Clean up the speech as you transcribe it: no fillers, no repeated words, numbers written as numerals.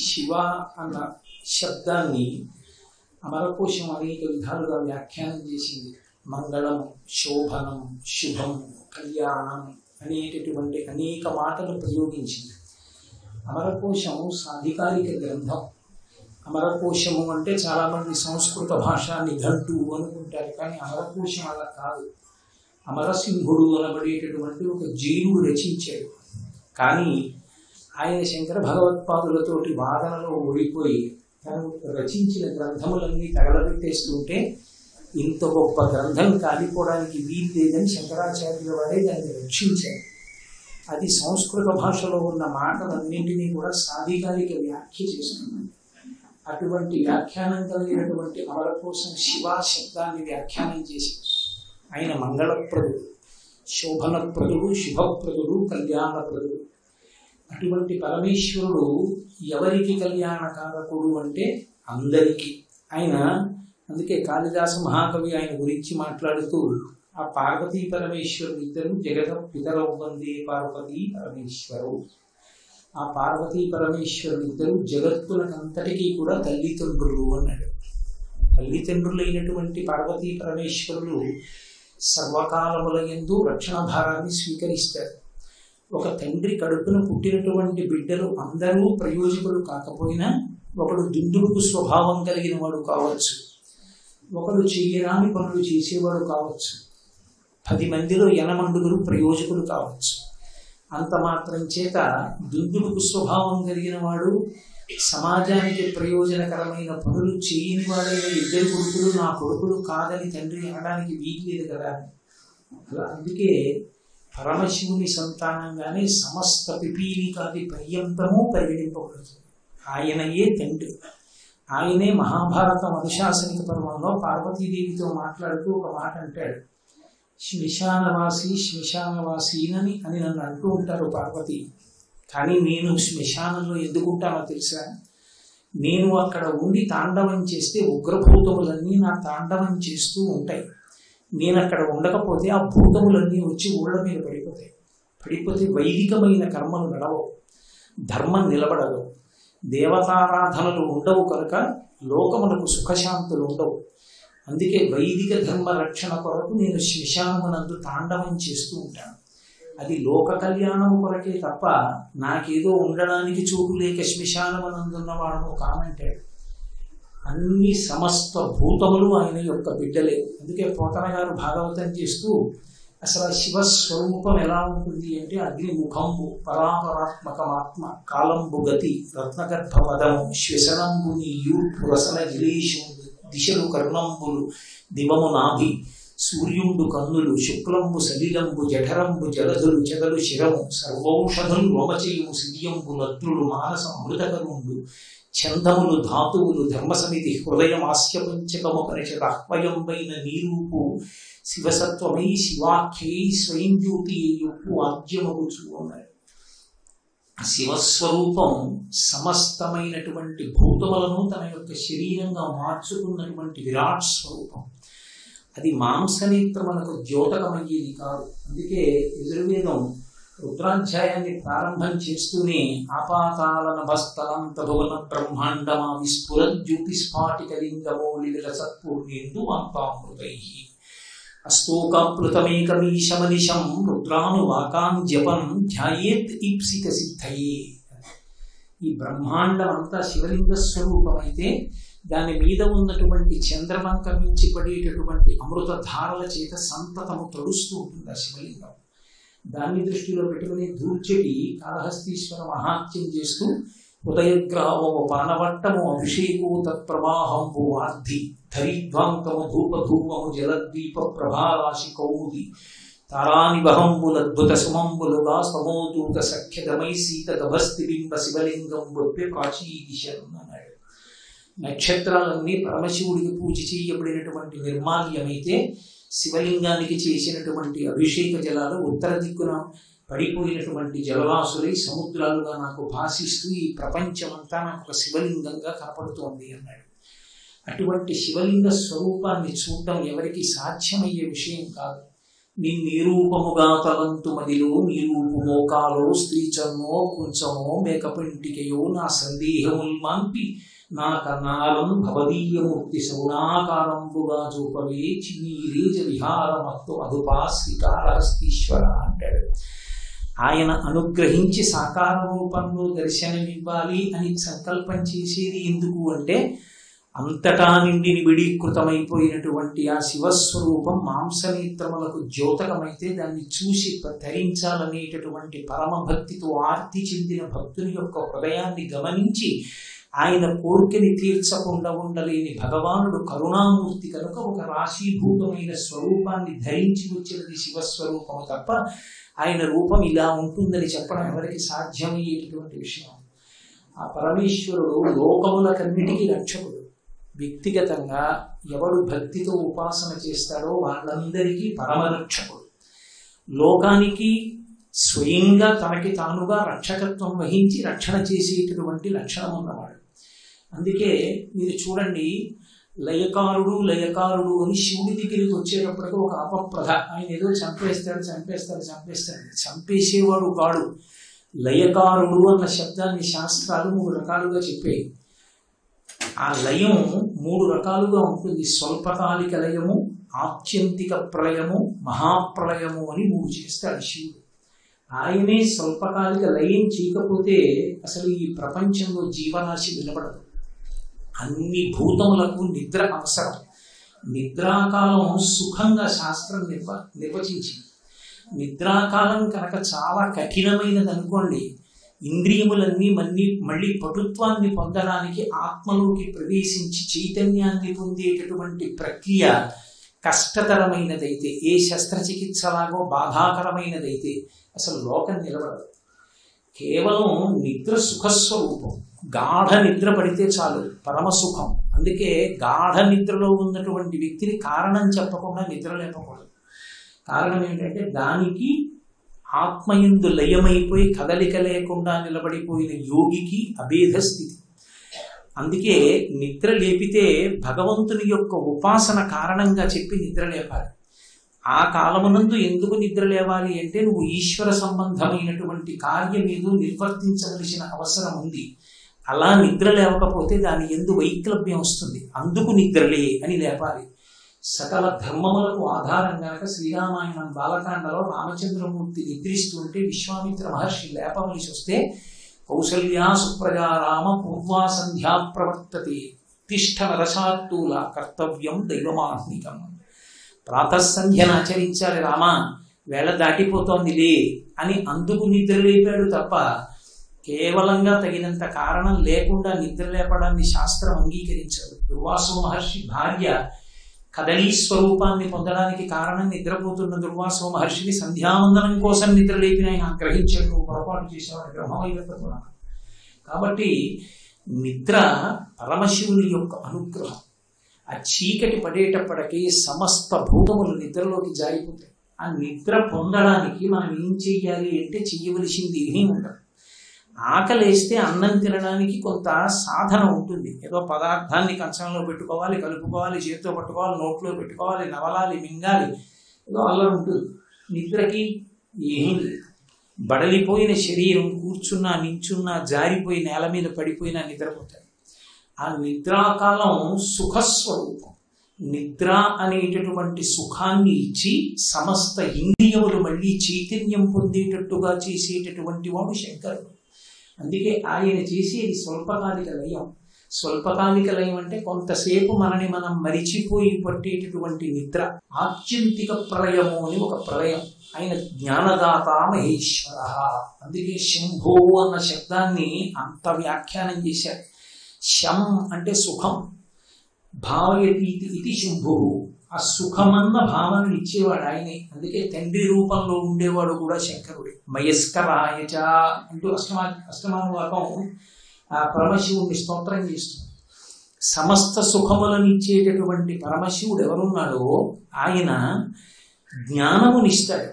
శివ అన్న శబ్దాన్ని అమరకోశం అనేక విధాలుగా వ్యాఖ్యానం చేసింది. మంగళం, శోభనం, శుభం, కళ్యాణం అనేటటువంటి అనేక మాటలు ప్రయోగించింది. అమరకోశము సాధికారిక గ్రంథం. అమరకోశము అంటే చాలామంది సంస్కృత భాష నిఘంటు అనుకుంటారు, కానీ అమరకోశం అలా కాదు. అమరసింహుడు అనబడేటటువంటి ఒక జైనుడు రచించాడు. కానీ ఆయన శంకర భగవత్పాదులతోటి వాదనలో ఓడిపోయి తను రచించిన గ్రంథములన్నీ తగలబెట్టేస్తుంటే ఇంత గొప్ప గ్రంథం కాలిపోవడానికి వీలు లేదని శంకరాచార్యుల వారే దాన్ని రక్షించారు. అది సంస్కృత భాషలో ఉన్న మాటలన్నింటినీ కూడా సాధికారిక వ్యాఖ్య చేస్తుంది. అటువంటి వ్యాఖ్యానం కలిగినటువంటి అమరకోశం శివ శబ్దాన్ని వ్యాఖ్యానం చేసి ఆయన మంగళప్రదుడు, శోభనప్రదుడు, శుభప్రదుడు, కళ్యాణప్రదుడు. అటువంటి పరమేశ్వరుడు ఎవరికి కళ్యాణకారకుడు అంటే అందరికీ. ఆయన అందుకే కాళిదాస మహాకవి ఆయన గురించి మాట్లాడుతూ ఆ పార్వతీ పరమేశ్వరుడు ఇద్దరు జగత పితరౌ వందే పార్వతీ పరమేశ్వరు. ఆ పార్వతీ పరమేశ్వరుడు ఇద్దరు జగత్తులకంతటికీ కూడా తల్లిదండ్రులు అన్నాడు. తల్లిదండ్రులైనటువంటి పార్వతీ పరమేశ్వరులు సర్వకాలముల యందు రక్షణ భారాన్ని స్వీకరిస్తారు. ఒక తండ్రి కడుపున పుట్టినటువంటి బిడ్డలు అందరూ ప్రయోజకులు కాకపోయినా ఒకడు దుందుడుకు స్వభావం కలిగిన వాడు కావచ్చు, ఒకడు చెయ్యరాని పనులు చేసేవాడు కావచ్చు, 10 మందిలో 8 ప్రయోజకులు కావచ్చు. అంత మాత్రం చేత దుందుడుకు స్వభావం కలిగిన వాడు సమాజానికి ప్రయోజనకరమైన పనులు చేయని వాడైన 2 కొడుకులు నా కొడుకులు కాదని తండ్రి అనడానికి వీలు లేదు కదా. అలా అందుకే పరమశివుని సంతానంగానే సమస్త పిపీలికాది పర్యంతము పరిగణింపబడుతుంది. ఆయనయే తండ్రి. ఆయనే మహాభారతం అనుశాసనిక పర్వంలో పార్వతీదేవితో మాట్లాడుతూ ఒక మాట అంటాడు. శ్మశానవాసి శ్మశానవాసీనని అని నన్ను అంటూ ఉంటారు పార్వతి. కానీ నేను శ్మశానంలో ఎందుకుంటానో తెలుసా? నేను అక్కడ ఉండి తాండవం చేస్తే ఉగ్రభూతములన్నీ నా తాండవం చేస్తూ ఉంటాయి. నేను అక్కడ ఉండకపోతే ఆ భూతములన్నీ వచ్చి ఊళ్ళ మీద పడిపోతే వైదికమైన కర్మలు నడవవు, ధర్మం నిలబడవు, దేవతారాధనలు ఉండవు, కనుక లోకములకు సుఖశాంతులు ఉండవు. అందుకే వైదిక ధర్మ రక్షణ కొరకు నేను శ్మశానమునందు తాండవం చేస్తూ ఉంటాను. అది లోక కళ్యాణము కొరకే తప్ప నాకేదో ఉండడానికి చోటు లేక శ్మశానమునందున్నవాడు కానంటాడు. అన్ని సమస్త భూతములు ఆయన యొక్క బిడ్డలే. అందుకే పోతన గారు భాగవతం చేస్తూ అసలు శివస్వరూపం ఎలా ఉంటుంది అంటే అగ్నిముఖంబు పరాపరాత్మకమాత్మ కాలంబు గతి రత్నగర్భపదము శ్వసనంబు నీయు పురసన గిరీశుండు దిశలు కర్ణంబులు దివము నాభి సూర్యుండు కన్నులు శుక్లంబు సలిలంబు జఠరంబు జలధులు చెదలు శిరము సర్వౌషధులు రోమచేయము సిద్యంబు నద్రులు మానస అమృతకరుండు ఛందములు ధాతువులు ధర్మసమితి హృదయమాస్య పంచకము పరిషత్ అహ్వయంబైన నీరూపు శివసత్వమై శివాఖ్యై స్వయం జ్యోతి యొప్పు ఆద్యమగుచు అన్నారు. శివస్వరూపం సమస్తమైనటువంటి భూతములను తన యొక్క శరీరంగా మార్చుకున్నటువంటి విరాట్ స్వరూపం. అది మాంసనేత్రములకు ద్యోతకమయ్యేది కాదు. అందుకే యజుర్వేదం రుద్రాధ్యాయాన్ని ప్రారంభం చేస్తూనే ఆపాతాళన భస్తలంత భువన బ్రహ్మాండమా విస్ఫురజ్యోతిస్ఫాటికలింగమో లివిల సత్పూర్ణేందు అంతామృతై అస్తోకాప్లుతమేకమీశమనిశం రుద్రానువాకాన్ జపం ధ్యాయేత్ ఈప్సిక సిద్ధయే. ఈ బ్రహ్మాండం అంతా శివలింగ స్వరూపమైతే దాని మీద ఉన్నటువంటి చంద్రమంక మించి పడేటటువంటి అమృత ధారల చేత సంతతము తడుస్తూ ఉంటుంది ఆ శివలింగం. దాన్ని దృష్టిలో పెట్టుకుని దూర్చెటి కాళహస్తీశ్వర మహాత్యం చేస్తూ ఉదయగ్రావము పానవట్టము అభిషేకము తత్ప్రవాహంబు వార్ధి ధరిధ్వాంకము ధూపధూపము జలద్వీప ప్రభారాశి కౌముది తారానివహంబులద్భుత సుమంబులుగా సమోదూత సఖ్యదమై సీత గభస్తిబింబ శివలింగం బొప్పే ప్రాచీ దిశ అన్నాడు. నక్షత్రాలన్నీ పరమశివుడికి పూజ చేయబడినటువంటి నిర్మాల్యమైతే శివలింగానికి చేసినటువంటి అభిషేక జలాలు ఉత్తర దిక్కున పడిపోయినటువంటి జలరాశులై సముద్రాలుగా నాకు భాషిస్తూ ఈ ప్రపంచమంతా నాకు ఒక శివలింగంగా కనపడుతోంది అన్నాడు. అటువంటి శివలింగ స్వరూపాన్ని చూడటం ఎవరికి సాధ్యమయ్యే విషయం కాదు. నిరూపముగా తలంతు మదిలో నీరూపు మోకాలో స్త్రీచన్నో కుంచమో మేకపింటికయో నా సందేహముల్ మాంపి నా కన్నాలం భవదీయమూర్తి సగుణాకారంబుగా చూపవే చినీరేజ విహారమత్తు అదుపా శ్రీకాళహస్తీశ్వర అంటాడు. ఆయన అనుగ్రహించి సాకార రూపంలో దర్శనమివ్వాలి అని సంకల్పం చేసేది ఎందుకు అంటే, అంతటా నిండి నిబిడీకృతమైపోయినటువంటి ఆ శివస్వరూపం మాంసనేత్రములకు ద్యోతకమైతే దాన్ని చూసి ధరించాలనేటటువంటి పరమభక్తితో ఆర్తి చెందిన భక్తుని యొక్క హృదయాన్ని గమనించి ఆయన కోరికని తీర్చకుండా ఉండలేని భగవానుడు కరుణామూర్తి కనుక ఒక రాశీభూతమైన స్వరూపాన్ని ధరించి వచ్చినది శివస్వరూపము తప్ప ఆయన రూపం ఇలా ఉంటుందని చెప్పడం ఎవరికి సాధ్యమయ్యేటటువంటి విషయం. ఆ పరమేశ్వరుడు లోకములకన్నిటికీ రక్షకుడు. వ్యక్తిగతంగా ఎవడు భక్తితో ఉపాసన చేస్తాడో వాళ్ళందరికీ పరమరక్షకుడు. లోకానికి స్వయంగా తనకి తానుగా రక్షకత్వం వహించి రక్షణ చేసేటటువంటి లక్షణం ఉన్నవాడు. అందుకే మీరు చూడండి, లయకారుడు అని శివుడి దగ్గరికి వచ్చేటప్పటికి ఒక అపప్రధ, ఆయన ఏదో చంపేస్తాడు చంపేసేవాడు కాడు. లయకారుడు అన్న శబ్దాన్ని శాస్త్రాలు 3 రకాలుగా చెప్పాయి. ఆ లయం 3 రకాలుగా ఉంటుంది. స్వల్పకాలిక లయము, ఆత్యంతిక ప్రళయము, మహాప్రళయము అని 3 చేస్తాడు శివుడు. ఆయనే స్వల్పకాలిక లయం చేయకపోతే అసలు ఈ ప్రపంచంలో జీవరాశి నిలబడదు. అన్ని భూతములకు నిద్ర అవసరం. నిద్రాకాలం సుఖంగా శాస్త్రం నిర్వచించింది. నిద్రాకాలం కనుక చాలా కఠినమైనది అనుకోండి, ఇంద్రియములన్నీ మళ్ళీ పటుత్వాన్ని పొందడానికి ఆత్మలోకి ప్రవేశించి చైతన్యాన్ని పొందేటటువంటి ప్రక్రియ కష్టతరమైనదైతే, ఏ శస్త్రచికిత్సలాగో బాధాకరమైనదైతే అసలు లోకం నిలబడదు. కేవలం నిద్ర సుఖస్వరూపం. గాఢ నిద్ర పడితే చాలు పరమసుఖం. అందుకే గాఢ నిద్రలో ఉన్నటువంటి వ్యక్తిని కారణం చెప్పకుండా నిద్ర లేపకూడదు. కారణం ఏంటంటే దానికి ఆత్మయందు లయమైపోయి కదలిక లేకుండా నిలబడిపోయిన యోగికి అభేద స్థితి. అందుకే నిద్ర లేపితే భగవంతుని యొక్క ఉపాసన కారణంగా చెప్పి నిద్ర లేపాలి. ఆ కాలమునందు ఎందుకు నిద్ర లేవాలి అంటే, నువ్వు ఈశ్వర సంబంధమైనటువంటి కార్యం ఏదో నిర్వర్తించవలసిన అవసరం ఉంది. అలా నిద్ర లేవకపోతే దాని ఎందు వైక్లభ్యం వస్తుంది. అందుకు నిద్రలే అని లేపాలి. సకల ధర్మములకు ఆధారం గనక శ్రీరామాయణం బాలకాండలో రామచంద్రమూర్తి నిద్రిస్తుంటే విశ్వామిత్ర మహర్షి లేపవలసి వస్తే, కౌసల్యా సుప్రజా రామ పూర్వా సంధ్యా ప్రవర్తతే తిష్ఠ నరశాత్తూల కర్తవ్యం దైవమాహ్నికం. ప్రాతఃసంధ్యను ఆచరించాలి రామ, వేళ దాటిపోతోందిలే అని అందుకు నిద్ర లేపాడు తప్ప కేవలంగా తగినంత కారణం లేకుండా నిద్ర లేపడాన్ని శాస్త్రం అంగీకరించదు. దుర్వాసో మహర్షి భార్య కదలీ స్వరూపాన్ని పొందడానికి కారణం నిద్రపోతున్న దుర్వాసో మహర్షిని సంధ్యావందనం కోసం నిద్ర లేపిన ఆయన గ్రహించేందుకు పొరపాటు చేసేవాడు బ్రహ్మవైవర్తకుడు. కాబట్టి నిద్ర పరమశివుని యొక్క అనుగ్రహం. ఆ చీకటి పడేటప్పటికీ సమస్త భూతములు నిద్రలోకి జారిపోతాయి. ఆ నిద్ర పొందడానికి మనం ఏం చెయ్యాలి అంటే, చెయ్యవలసింది ఏమీ ఉండదు. ఆకలేస్తే అన్నం తినడానికి కొంత సాధన ఉంటుంది. ఏదో పదార్థాన్ని కంచంలో పెట్టుకోవాలి, కలుపుకోవాలి, చేతితో పట్టుకోవాలి, నోట్లో పెట్టుకోవాలి, నవలాలి, మింగాలి, ఏదో అలా ఉంటుంది. నిద్రకి ఏమీ లేదు. బడలిపోయిన శరీరం కూర్చున్నా నించున్నా జారిపోయి నేల మీద పడిపోయినా నిద్రపోతాయి. ఆ నిద్రాకాలం సుఖస్వరూపం. నిద్ర అనేటటువంటి సుఖాన్ని ఇచ్చి సమస్త ఇంద్రియములు మళ్ళీ చైతన్యం పొందేటట్టుగా చేసేటటువంటి వాడు శంకరుడు. అందుకే ఆయన చేసేది స్వల్పకాలిక లయం. స్వల్పకాలిక లయం అంటే కొంతసేపు మనని మనం మరిచిపోయి పట్టేటటువంటి నిద్ర. ఆత్యంతిక ప్రళయము అని ఒక ప్రళయం. ఆయన జ్ఞానదాత మహేశ్వర. అందుకే శంభో అన్న శబ్దాన్ని అంత వ్యాఖ్యానం చేశారు. శం అంటే సుఖం, భావయతి ఇది శంభు. ఆ సుఖమన్న భావనను ఇచ్చేవాడు ఆయనే. అందుకే తండ్రి రూపంలో ఉండేవాడు కూడా శంకరుడే. మయస్కరాయచ అంటూ అష్టమానువాకం ఆ పరమశివుడిని స్తోత్రం చేస్తుంది. సమస్త సుఖములను ఇచ్చేటటువంటి పరమశివుడు ఎవరున్నాడో ఆయన జ్ఞానమునిస్తాడు.